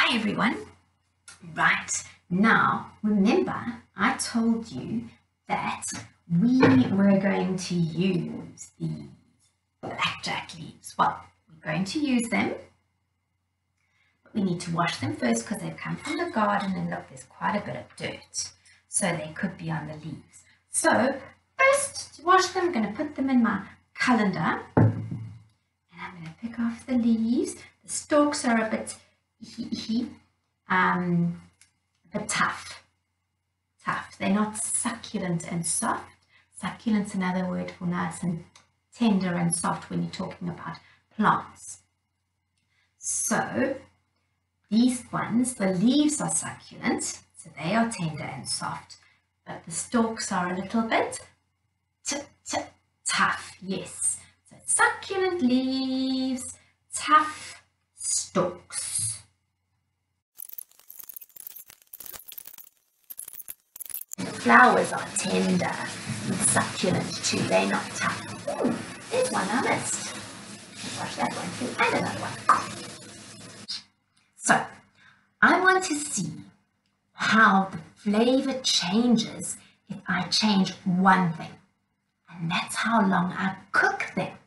Hi everyone. Right, now remember I told you that we were going to use the blackjack leaves. Well, we're going to use them, but we need to wash them first because they've come from the garden and look, there's quite a bit of dirt, so they could be on the leaves. So first, to wash them, I'm going to put them in my colander and I'm going to pick off the leaves. The stalks are a bit but tough. They're not succulent and soft. Succulent's another word for nice and tender and soft when you're talking about plants. So these ones, the leaves are succulent, so they are tender and soft, but the stalks are a little bit tough. Yes, so succulent leaves, tough stalks. The flowers are tender and succulent too, they're not tough. Ooh, there's one I missed. Wash that one too, and another one. So, I want to see how the flavour changes if I change one thing. And that's how long I cook them.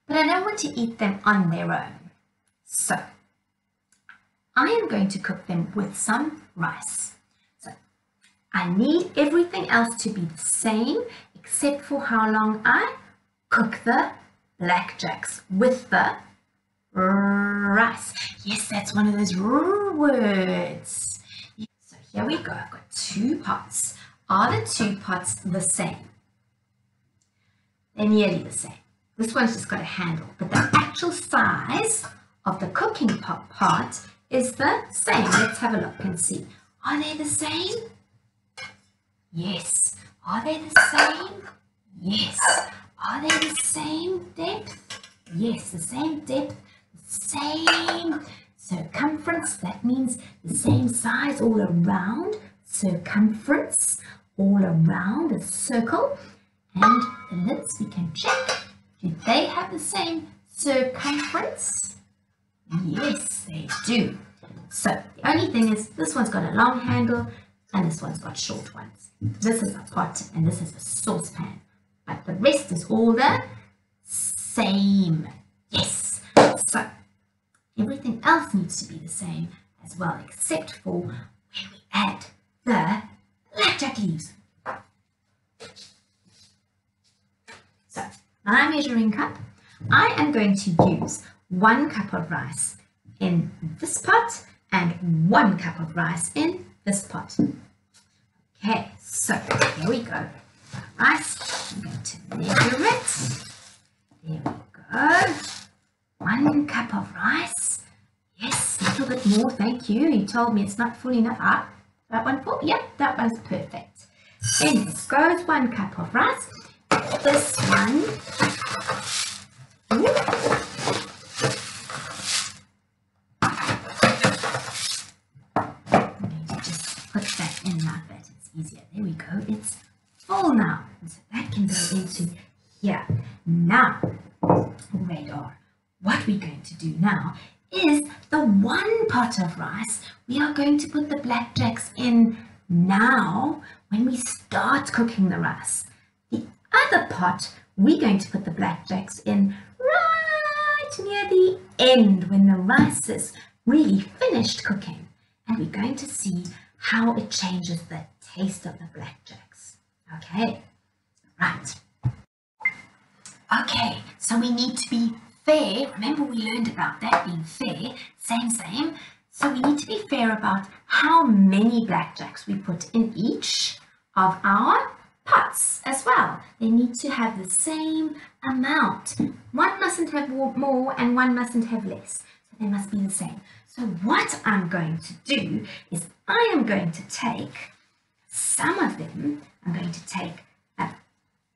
But I don't want to eat them on their own. So, I am going to cook them with some rice. I need everything else to be the same except for how long I cook the blackjacks with the rice. Yes, that's one of those words. So here we go. I've got 2 pots. Are the 2 pots the same? They're nearly the same. This one's just got a handle, but the actual size of the cooking pot is the same. Let's have a look and see. Are they the same? Yes. Are they the same? Yes. Are they the same depth? Yes, the same depth, same circumference. That means the same size all around. Circumference all around a circle. And the lids, we can check. Do they have the same circumference? Yes, they do. So the only thing is this one's got a long handle and this one's got short ones. This is a pot and this is a saucepan. But the rest is all the same. Yes. So everything else needs to be the same as well, except for where we add the blackjack leaves. So my measuring cup, I am going to use 1 cup of rice in this pot and 1 cup of rice in this pot. Okay, so here we go. Rice, I'm going to measure it. There we go. 1 cup of rice. Yes, a little bit more, thank you. You told me it's not full enough. Ah, that one full? Yep, that one's perfect. Then this goes 1 cup of rice. This one. Ooh. Easier. There we go. It's full now. So that can go into here. Now, radar. What we're going to do now is the 1 pot of rice we are going to put the blackjacks in now when we start cooking the rice. The other pot we're going to put the blackjacks in right near the end when the rice is really finished cooking. And we're going to see how it changes the taste of the blackjacks. Okay, right. Okay, so we need to be fair. Remember we learned about that being fair. Same. So we need to be fair about how many blackjacks we put in each of our pots as well. They need to have the same amount. One mustn't have more and one mustn't have less. So they must be the same. So what I'm going to do is I am going to take some of them, I'm going to take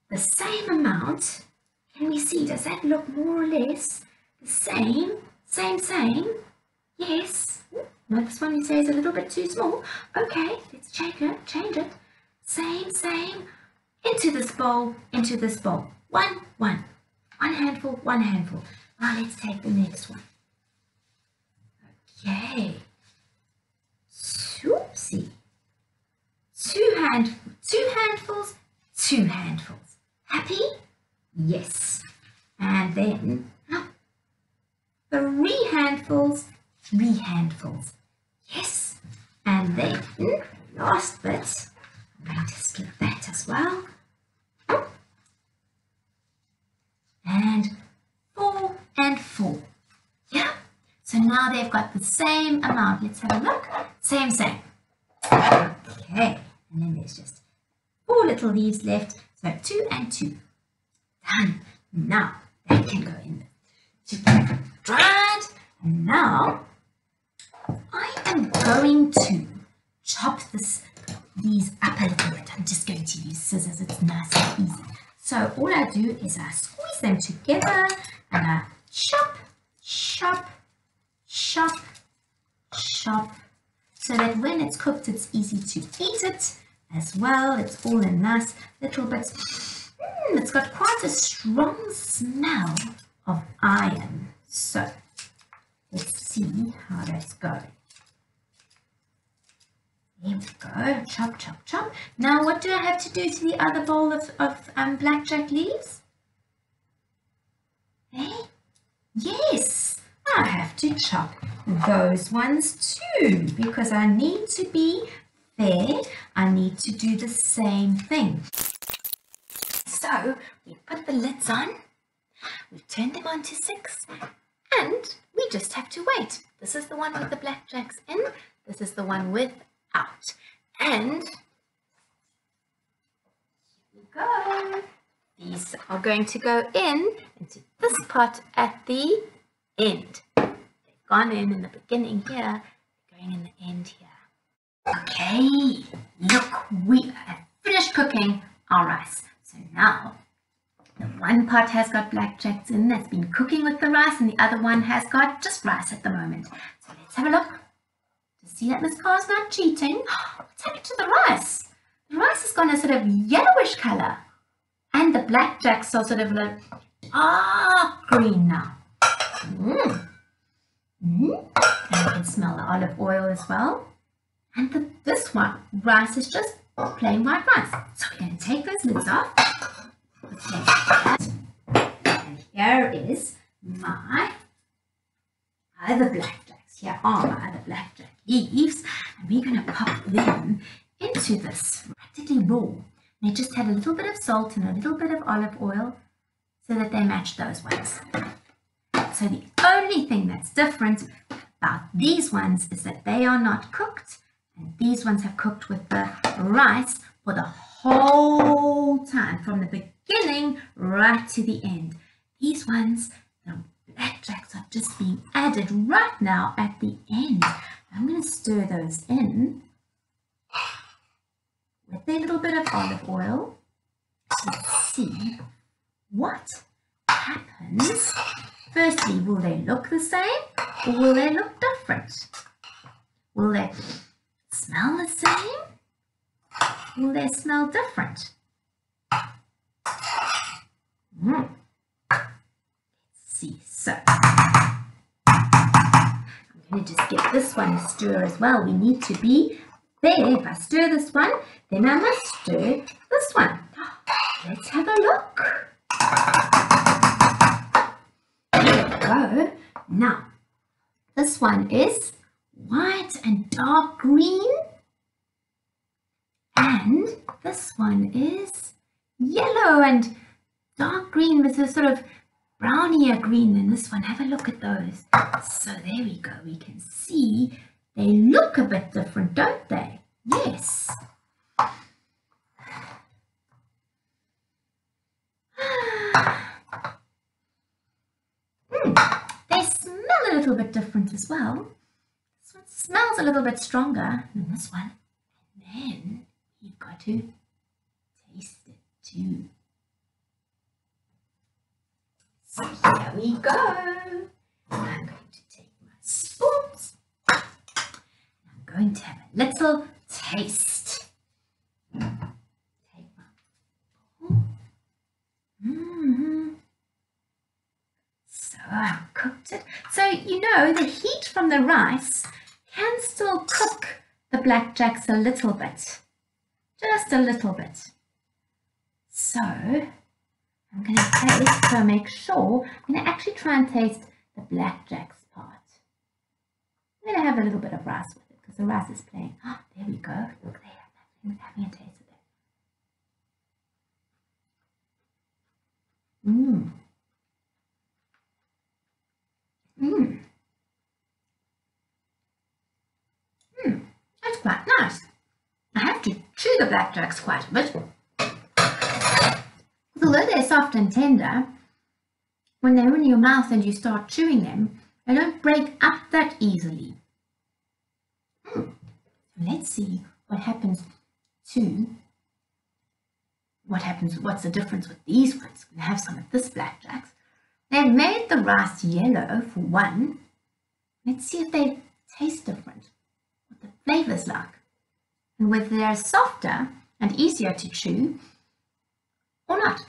the same amount. Can we see, does that look more or less the same? Same? Yes. No, this one you say is a little bit too small. Okay, let's change it. Same. Into this bowl. One. One handful. Now let's take the next one. Okay, handfuls, 3 handfuls. Yes. And then last bit, I'm going to skip that as well. And 4 and 4. Yeah. So now they've got the same amount. Let's have a look. Same. Okay. And then there's just 4 little leaves left. So 2 and 2. Done. Now that can go in to get dried. And now I am going to chop these up a little bit. I'm just going to use scissors. It's nice and easy. So all I do is I squeeze them together and I chop, so that when it's cooked, it's easy to eat it as well. It's all in nice little bits. It's got quite a strong smell of iron. So let's see how that's going. Here we go, chop. Now what do I have to do to the other bowl of blackjack leaves? Eh? Yes, I have to chop those ones too, because I need to be fair. I need to do the same thing. So we put the lids on, we've turned them on to 6, and we just have to wait. This is the one with the blackjacks in, this is the one without. And here we go. These are going to go into this pot at the end. They've gone in the beginning here, they're going in the end here. Okay, look, we have finished cooking our rice. So now the one pot has got blackjacks in, that's been cooking with the rice, and the other one has got just rice at the moment. So let's have a look to see that Miss Carr's not cheating. What's happened to the rice? The rice has gone a sort of yellowish colour, and the blackjacks are sort of like green now. And you can smell the olive oil as well. And this one, rice is just plain white rice. So we're going to take those lids off. And here is my other blackjacks. Here are my other blackjack leaves. And we're going to pop them into this practically raw. They just had a little bit of salt and a little bit of olive oil so that they match those ones. So the only thing that's different about these ones is that they are not cooked, and these ones have cooked with the rice for the whole time, from the beginning right to the end. These ones, the blackjacks, are just being added right now at the end. I'm going to stir those in with a little bit of olive oil. Let's see what happens. Firstly, will they look the same or will they look different? Will they smell the same? Will they smell different? Let's see. So I'm going to just give this one a stir as well. We need to be there. If I stir this one, then I must stir this one. Let's have a look. There we go. Now, this one is white and dark green. And this one is yellow and dark green with a sort of brownier green than this one. Have a look at those. So there we go. We can see they look a bit different, don't they? Yes. They smell a little bit different as well. This one smells a little bit stronger than this one. And then you've got to taste it too. So here we go. I'm going to take my spoons. I'm going to have a little taste. Take my bowl. So I've cooked it. So you know the heat from the rice can still cook the blackjacks a little bit. Just a little bit. So I'm going to taste, so make sure, I'm going to actually try and taste the blackjacks part. have a little bit of rice with it because the rice is plain. Oh, there we go. Look there, having a taste of it. Mmm. Mmm. Mmm. That's quite nice. I have to chew the blackjacks quite a bit. Although they're soft and tender, when they're in your mouth and you start chewing them, they don't break up that easily. Let's see what happens what's the difference with these ones. We'll have some of this blackjacks. They've made the rice yellow for one. Let's see if they taste different, what the flavor's like, and whether they're softer and easier to chew or not.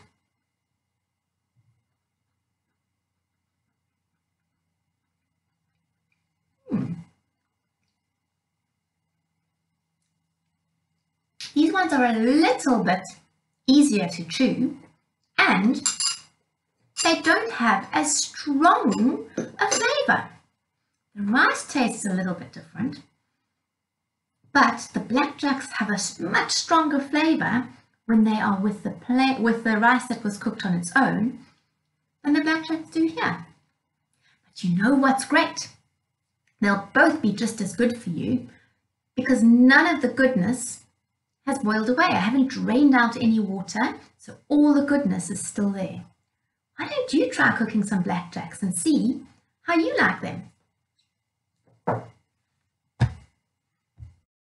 These ones are a little bit easier to chew, and they don't have as strong a flavour. The rice tastes a little bit different, but the blackjacks have a much stronger flavour when they are with the rice that was cooked on its own than the blackjacks do here. But you know what's great? They'll both be just as good for you because none of the goodness has boiled away. I haven't drained out any water, so all the goodness is still there. Why don't you try cooking some blackjacks and see how you like them?